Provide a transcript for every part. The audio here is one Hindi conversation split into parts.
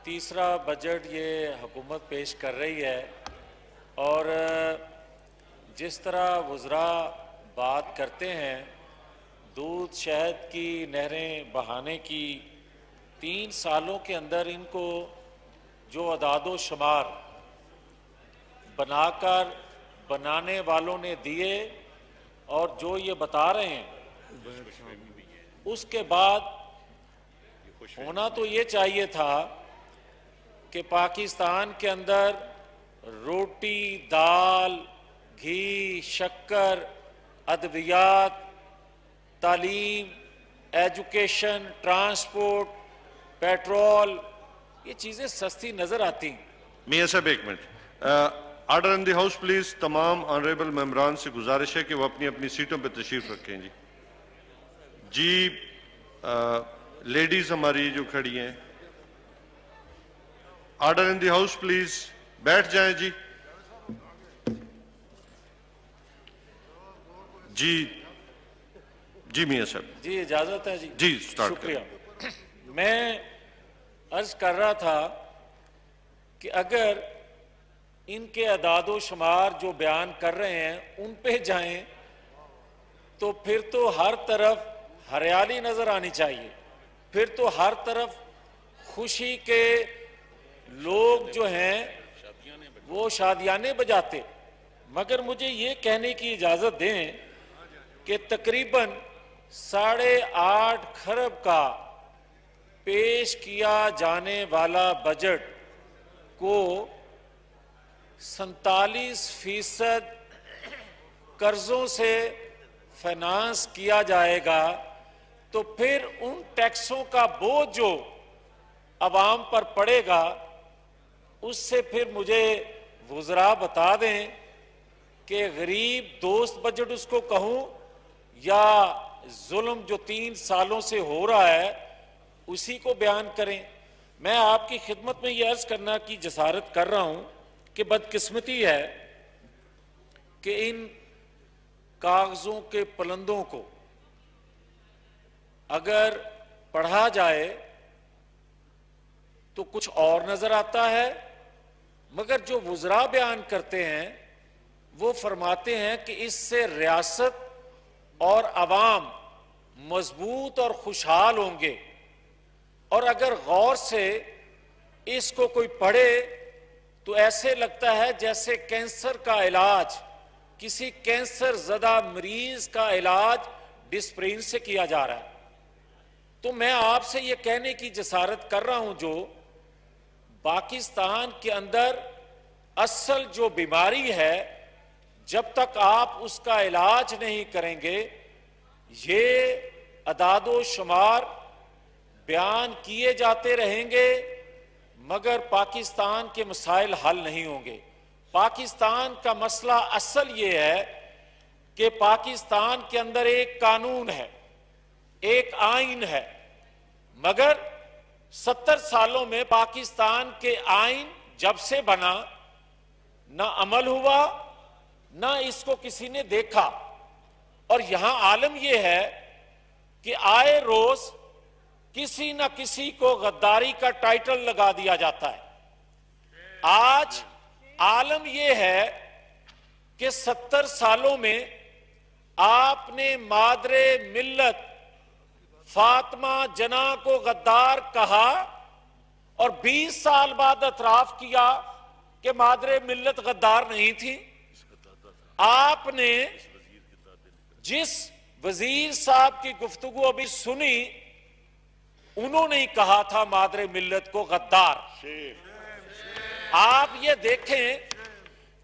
तीसरा बजट ये हुकूमत पेश कर रही है और जिस तरह वज़रा बात करते हैं दूध शहद की नहरें बहाने की, 3 सालों के अंदर इनको जो अदादो शुमार बनाकर बनाने वालों ने दिए और जो ये बता रहे हैं उसके बाद होना तो ये चाहिए था कि पाकिस्तान के अंदर रोटी, दाल, घी, शक्कर, अद्वियात, तालीम, एजुकेशन, ट्रांसपोर्ट, पेट्रोल, ये चीज़ें सस्ती नज़र आती हैं। मियां साहब एक minute, order in the house please. तमाम ऑनरेबल मेंबरान से गुजारिश है कि वो अपनी अपनी सीटों पर तशरीफ रखें। जी लेडीज हमारी जो खड़ी हैं, order in the house please, बैठ जाएं जी। जी जी मियां साहब जी इजाज़त है जी। जी स्टार्ट शुक्रिया। मैं अर्ज कर रहा था कि अगर इनके अदादो शुमार जो बयान कर रहे हैं उन पे जाएं तो फिर तो हर तरफ हरियाली नजर आनी चाहिए, फिर तो हर तरफ खुशी के लोग जो हैं वो शादियाने बजाते। मगर मुझे ये कहने की इजाजत दें कि तकरीबन 8.5 खरब का पेश किया जाने वाला बजट को 47% कर्जों से फाइनेंस किया जाएगा, तो फिर उन टैक्सों का बोझ जो अवाम पर पड़ेगा उससे फिर मुझे वज़रा बता दें कि गरीब दोस्त बजट उसको कहूं या जुल्म जो 3 सालों से हो रहा है उसी को बयान करें। मैं आपकी खिदमत में यह अर्ज करना की जसारत कर रहा हूं कि बदकिस्मती है कि इन कागजों के पलंदों को अगर पढ़ा जाए तो कुछ और नजर आता है, मगर जो वज़रा बयान करते हैं वो फरमाते हैं कि इससे रियासत और अवाम मजबूत और खुशहाल होंगे। और अगर गौर से इसको कोई पढ़े तो ऐसे लगता है जैसे कैंसर का इलाज, किसी कैंसर ज़दा मरीज का इलाज डिस्प्रिन से किया जा रहा है। तो मैं आपसे ये कहने की जसारत कर रहा हूं, जो पाकिस्तान के अंदर असल जो बीमारी है, जब तक आप उसका इलाज नहीं करेंगे, ये अदादो शुमार बयान किए जाते रहेंगे मगर पाकिस्तान के मसाइल हल नहीं होंगे। पाकिस्तान का मसला असल ये है कि पाकिस्तान के अंदर एक कानून है, एक आइन है, मगर 70 सालों में पाकिस्तान के आइन जब से बना ना अमल हुआ ना इसको किसी ने देखा। और यहां आलम यह है कि आए रोज किसी न किसी को गद्दारी का टाइटल लगा दिया जाता है। आज आलम यह है कि 70 सालों में आपने मादरे मिल्लत फातिमा जना को गद्दार कहा और 20 साल बाद एतराफ किया कि मादरे मिल्लत गद्दार नहीं थी। आपने जिस वजीर साहब की गुफ्तगू अभी सुनी, उन्होंने ही कहा था मादरे मिल्लत को गद्दार। आप ये देखें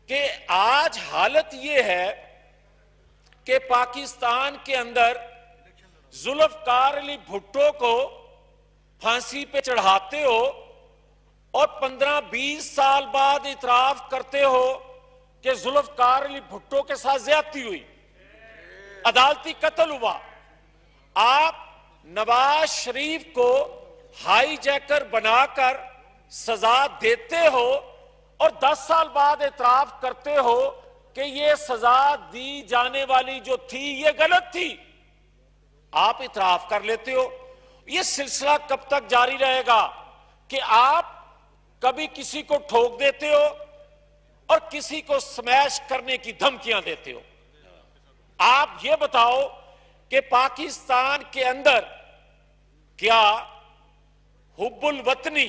कि आज हालत ये है कि पाकिस्तान के अंदर जुल्फकार अली भुट्टो को फांसी पे चढ़ाते हो और 15-20 साल बाद इतराफ करते हो कि जुल्फकार अली भुट्टो के साथ ज्यादती हुई, अदालती कत्ल हुआ। आप नवाज शरीफ को हाईजैकर बनाकर सजा देते हो और 10 साल बाद इतराफ करते हो कि ये सजा दी जाने वाली जो थी ये गलत थी। आप इतराफ कर लेते हो। ये सिलसिला कब तक जारी रहेगा कि आप कभी किसी को ठोक देते हो और किसी को स्मैश करने की धमकियां देते हो। आप ये बताओ कि पाकिस्तान के अंदर क्या हुब्बुल वतनी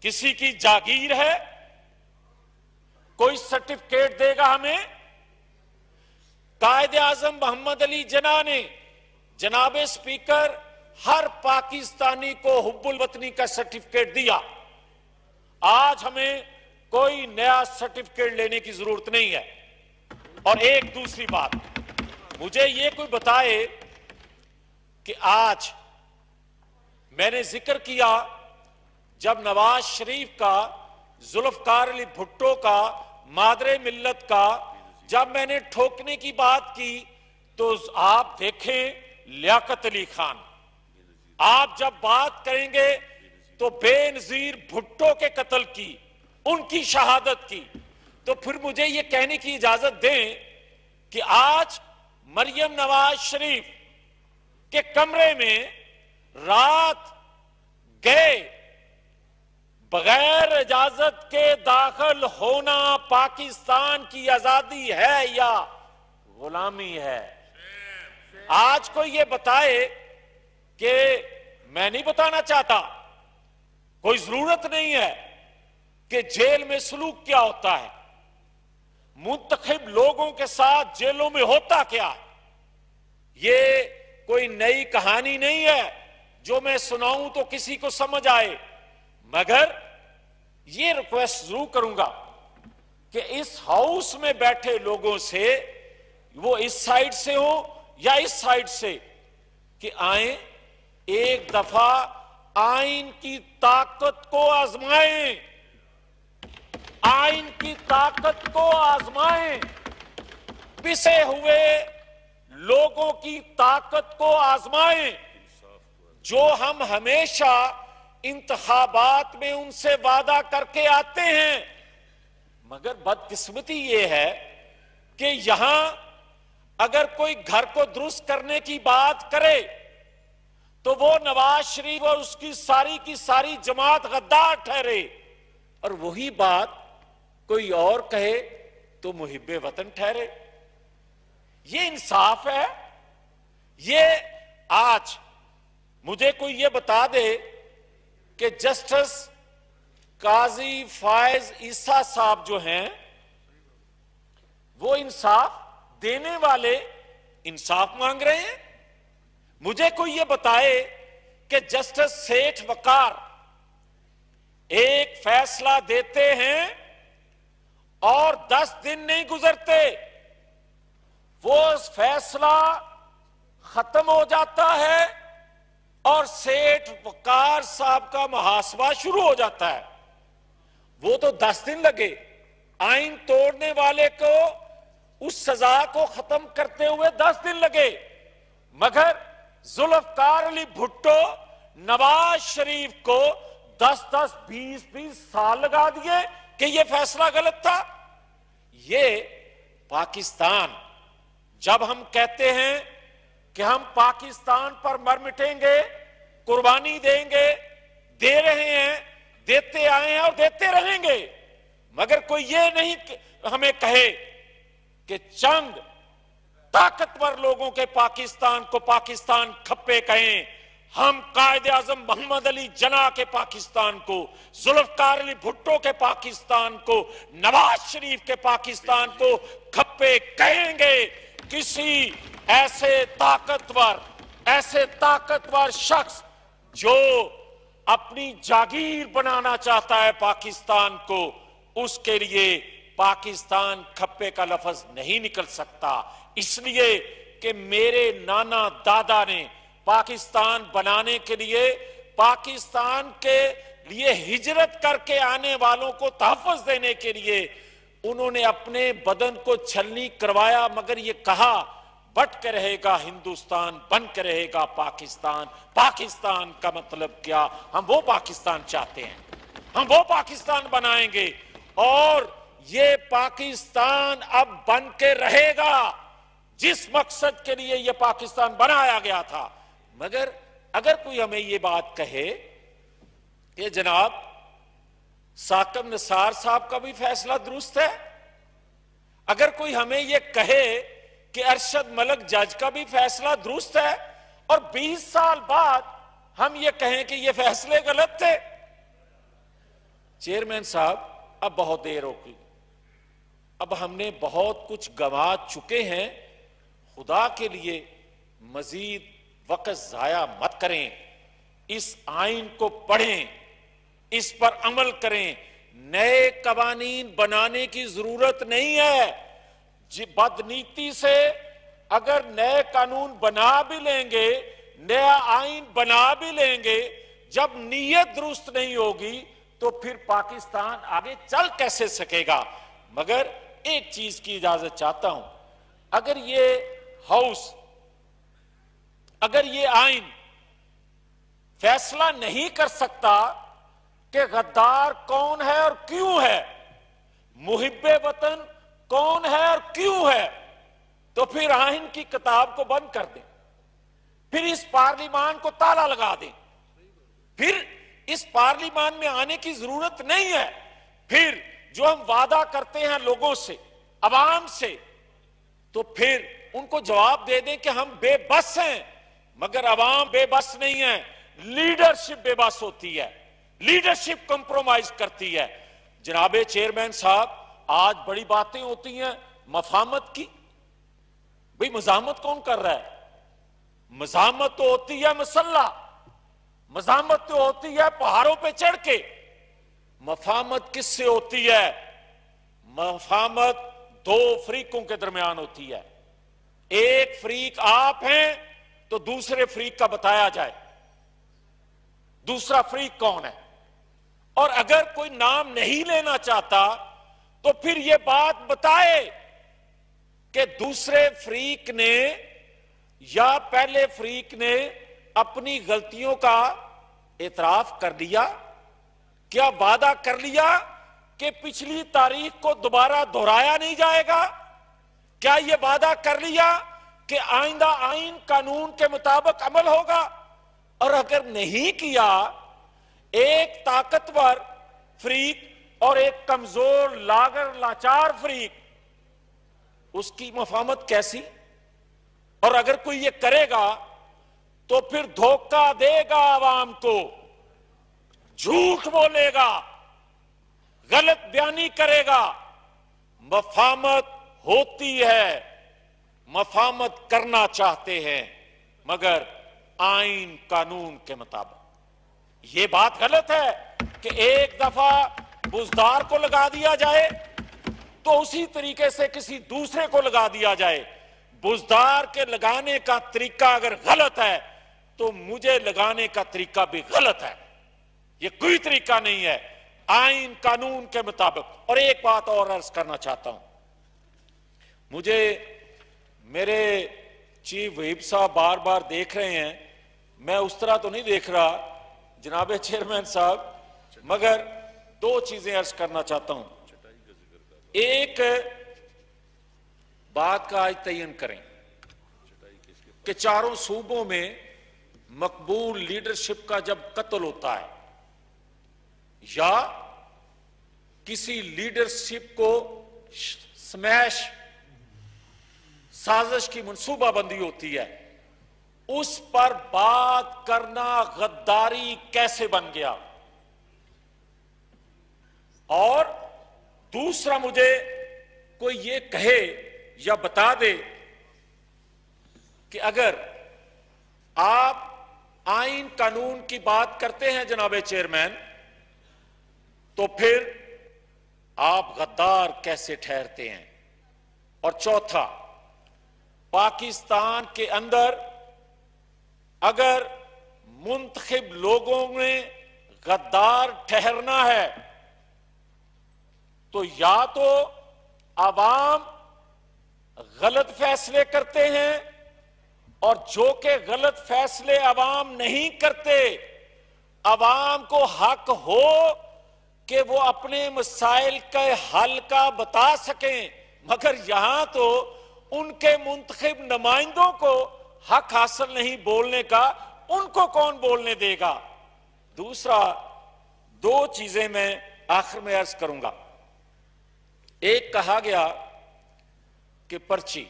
किसी की जागीर है? कोई सर्टिफिकेट देगा हमें? कायदे आजम मोहम्मद अली जिन्ना ने जनाबे स्पीकर हर पाकिस्तानी को हुब्बुल वतनी का सर्टिफिकेट दिया। आज हमें कोई नया सर्टिफिकेट लेने की जरूरत नहीं है। और एक दूसरी बात, मुझे ये कोई बताए कि आज मैंने जिक्र किया जब नवाज शरीफ का, जुल्फकार अली भुट्टो का, मादरे मिल्लत का, जब मैंने ठोकने की बात की तो आप देखें लियाकत अली खान। आप जब बात करेंगे तो बेनजीर भुट्टो के कत्ल की, उनकी शहादत की, तो फिर मुझे यह कहने की इजाजत दें कि आज मरियम नवाज शरीफ के कमरे में रात गए बगैर इजाजत के दाखिल होना पाकिस्तान की आजादी है या गुलामी है? आज कोई ये बताए कि मैं नहीं बताना चाहता, कोई जरूरत नहीं है कि जेल में सलूक क्या होता है, मुंतखब लोगों के साथ जेलों में होता क्या है। ये कोई नई कहानी नहीं है जो मैं सुनाऊं तो किसी को समझ आए, मगर ये रिक्वेस्ट जरूर करूंगा कि इस हाउस में बैठे लोगों से, वो इस साइड से हो या इस साइड से, कि आए एक दफा आइन की ताकत को आजमाएं, आइन की ताकत को आजमाएं, पिसे हुए लोगों की ताकत को आजमाएं, जो हम हमेशा इंतखाबात में उनसे वादा करके आते हैं। मगर बदकिस्मती ये है कि यहां अगर कोई घर को दुरुस्त करने की बात करे तो वो नवाज शरीफ और उसकी सारी की सारी जमात गद्दार ठहरे, और वही बात कोई और कहे तो मुहिब्बे वतन ठहरे। ये इंसाफ है? ये आज मुझे कोई ये बता दे कि जस्टिस काजी फायज ईसा साहब जो हैं वो इंसाफ देने वाले इंसाफ मांग रहे हैं। मुझे कोई ये बताए कि जस्टिस सेठ वकार एक फैसला देते हैं और 10 दिन नहीं गुजरते वो फैसला खत्म हो जाता है और सेठ वकार साहब का मुहासबा शुरू हो जाता है। वो तो 10 दिन लगे, आइन तोड़ने वाले को उस सजा को खत्म करते हुए 10 दिन लगे, मगर जुल्फकार अली भुट्टो नवाज शरीफ को 10-10, 20-20 साल लगा दिए कि यह फैसला गलत था। ये पाकिस्तान, जब हम कहते हैं कि हम पाकिस्तान पर मर मिटेंगे, कुर्बानी देंगे, दे रहे हैं, देते आए हैं और देते रहेंगे, मगर कोई ये नहीं हमें कहे कि चंद ताकतवर लोगों के पाकिस्तान को पाकिस्तान खप्पे कहें। हम कायदे आजम मोहम्मद अली जिन्ना के पाकिस्तान को, जुल्फकार अली भुट्टो के पाकिस्तान को, नवाज शरीफ के पाकिस्तान को खप्पे कहेंगे। किसी ऐसे ताकतवर शख्स जो अपनी जागीर बनाना चाहता है पाकिस्तान को, उसके लिए पाकिस्तान खप्पे का लफ्ज नहीं निकल सकता। इसलिए कि मेरे नाना दादा ने पाकिस्तान बनाने के लिए, पाकिस्तान के लिए हिजरत करके आने वालों को तहफ़्फ़ुज़ देने के लिए उन्होंने अपने बदन को छलनी करवाया, मगर ये कहा बट के रहेगा हिंदुस्तान, बन के रहेगा पाकिस्तान। पाकिस्तान का मतलब क्या? हम वो पाकिस्तान चाहते हैं, हम वो पाकिस्तान बनाएंगे और ये पाकिस्तान अब बन के रहेगा जिस मकसद के लिए ये पाकिस्तान बनाया गया था। मगर अगर कोई हमें ये बात कहे कि जनाब साकिब निसार साहब का भी फैसला दुरुस्त है। अगर कोई हमें यह कहे कि अरशद मलिक जज का भी फैसला दुरुस्त है और 20 साल बाद हम ये कहें कि ये फैसले गलत थे। चेयरमैन साहब, अब बहुत देर हो गई, अब हमने बहुत कुछ गंवा चुके हैं। खुदा के लिए मजीद वक्त जाया मत करें, इस आइन को पढ़ें, इस पर अमल करें। नए कवानीन बनाने की जरूरत नहीं है। बदनीति से अगर नए कानून बना भी लेंगे, नया आइन बना भी लेंगे, जब नीयत दुरुस्त नहीं होगी तो फिर पाकिस्तान आगे चल कैसे सकेगा। मगर एक चीज की इजाजत चाहता हूं, अगर ये हाउस, अगर ये आइन फैसला नहीं कर सकता कि गद्दार कौन है और क्यों है, मुहिब्बे वतन कौन है और क्यों है, तो फिर आइन की किताब को बंद कर दें, फिर इस पार्लिमान को ताला लगा दें, फिर इस पार्लिमान में आने की जरूरत नहीं है। फिर जो हम वादा करते हैं लोगों से, अवाम से, तो फिर उनको जवाब दे दें कि हम बेबस हैं। मगर अवाम बेबस नहीं है, लीडरशिप बेबस होती है, लीडरशिप कंप्रोमाइज करती है। जनाबे चेयरमैन साहब, आज बड़ी बातें होती हैं मफामत की। भाई मजामत कौन कर रहा है? मजामत तो होती है मसल्ला, मजामत तो होती है पहाड़ों पे चढ़ के। मफामत किससे होती है? मफामत दो फरीकों के दरमियान होती है। एक फरीक आप हैं तो दूसरे फरीक का बताया जाए दूसरा फरीक कौन है। और अगर कोई नाम नहीं लेना चाहता तो फिर यह बात बताए कि दूसरे फरीक ने या पहले फरीक ने अपनी गलतियों का एतराफ कर लिया, क्या वादा कर लिया कि पिछली तारीख को दोबारा दोहराया नहीं जाएगा? क्या यह वादा कर लिया कि आइंदा आइन कानून के मुताबिक अमल होगा? और अगर नहीं किया, एक ताकतवर फरीक और एक कमजोर लागर लाचार फरीक, उसकी मफामत कैसी? और अगर कोई ये करेगा तो फिर धोखा देगा आवाम को, झूठ बोलेगा, गलत बयानी करेगा। मफामत होती है, मफामत करना चाहते हैं मगर आइन कानून के मुताबिक। यह बात गलत है कि एक दफा बुजदार को लगा दिया जाए तो उसी तरीके से किसी दूसरे को लगा दिया जाए। बुजदार के लगाने का तरीका अगर गलत है तो मुझे लगाने का तरीका भी गलत है। यह कोई तरीका नहीं है, आइन कानून के मुताबिक। और एक बात और अर्ज करना चाहता हूं, मुझे मेरे चीफ व्हिप साहब बार बार देख रहे हैं, मैं उस तरह तो नहीं देख रहा जनाबे चेयरमैन साहब, मगर दो चीजें अर्ज करना चाहता हूं। एक बात का आज तयन करें कि चारों सूबों में मकबूल लीडरशिप का जब कत्ल होता है या किसी लीडरशिप को स्मैश साजिश की मंसूबाबंदी होती है, उस पर बात करना गद्दारी कैसे बन गया। और दूसरा, मुझे कोई ये कहे या बता दे कि अगर आप आइन कानून की बात करते हैं जनाबे चेयरमैन, तो फिर आप गद्दार कैसे ठहरते हैं। और चौथा, पाकिस्तान के अंदर अगर मुंतखब लोगों ने गद्दार ठहरना है तो या तो आवाम गलत फैसले करते हैं, और जो के गलत फैसले अवाम नहीं करते, अवाम को हक हो कि वो अपने मसाइल के हल का बता सकें। मगर यहां तो उनके मुंतखब नुमाइंदों को हक हासिल नहीं बोलने का, उनको कौन बोलने देगा। दूसरा, दो चीजें मैं आखिर में अर्ज करूंगा, एक कहा गया कि पर्ची,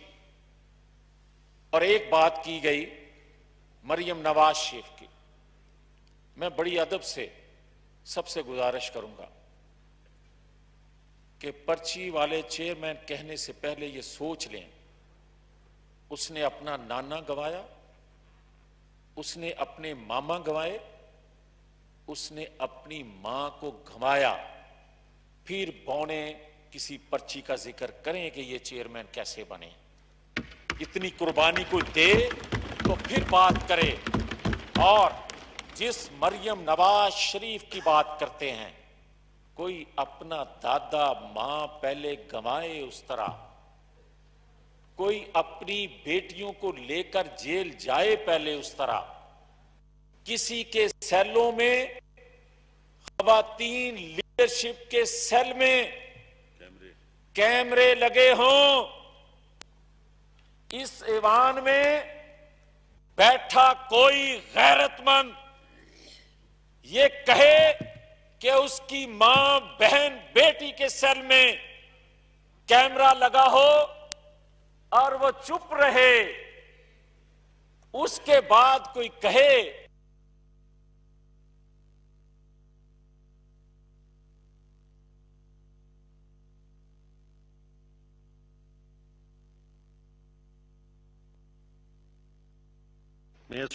और एक बात की गई मरियम नवाज शरीफ की। मैं बड़ी अदब से सबसे गुजारिश करूंगा कि पर्ची वाले चेयरमैन कहने से पहले ये सोच लें, उसने अपना नाना गंवाया, उसने अपने मामा गंवाए, उसने अपनी मां को गंवाया, फिर बौने किसी पर्ची का जिक्र करें कि ये चेयरमैन कैसे बने। इतनी कुर्बानी को दे तो फिर बात करे। और जिस मरियम नवाज शरीफ की बात करते हैं, कोई अपना दादा मां पहले गंवाए उस तरह, कोई अपनी बेटियों को लेकर जेल जाए पहले उस तरह, किसी के सेलों में खवातीन लीडरशिप के सेल में कैमरे लगे हों, इस ऐवान में बैठा कोई गैरतमंद ये कहे कि उसकी मां बहन बेटी के सेल में कैमरा लगा हो और वो चुप रहे, उसके बाद कोई कहे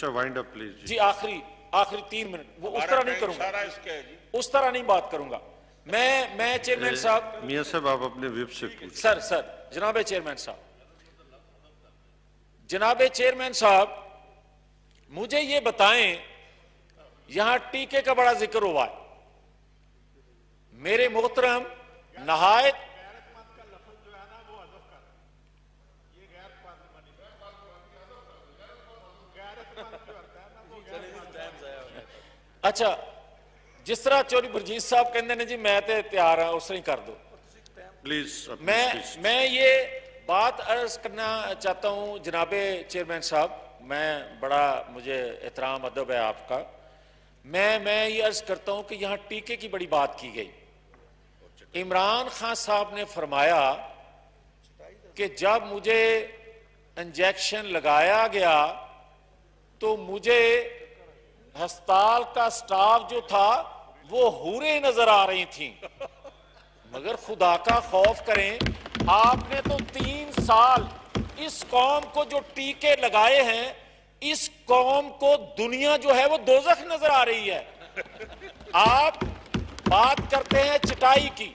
वाइंड अप प्लीज जी। आखिरी 3 मिनट, वो उस तरह नहीं करूंगा, उस तरह नहीं बात करूंगा मैं चेयरमैन साहब। मियां साहब आप अपने विप से पूछें। सर जनाबे चेयरमैन साहब, जनाबे चेयरमैन साहब, मुझे ये बताएं, यहां टीके का बड़ा जिक्र हुआ है। मेरे मोहतरम नहायत अच्छा, जिस तरह चौधरी बरजीत साहब कहते हैं जी मैं तो तैयार हाँ, उस तरह ही कर दो प्लीज। मैं ये बात अर्ज करना चाहता हूं जनाबे चेयरमैन साहब, मैं बड़ा मुझे एहतराम अदब है आपका। मैं ये अर्ज करता हूं कि यहां टीके की बड़ी बात की गई। इमरान खान साहब ने फरमाया कि जब मुझे इंजेक्शन लगाया गया तो मुझे अस्पताल का स्टाफ जो था वो हूरें नजर आ रही थी। मगर खुदा का खौफ करें, आपने तो 3 साल इस कौम को जो टीके लगाए हैं, इस कौम को दुनिया जो है वो दोज़ख नजर आ रही है। आप बात करते हैं चटाई की,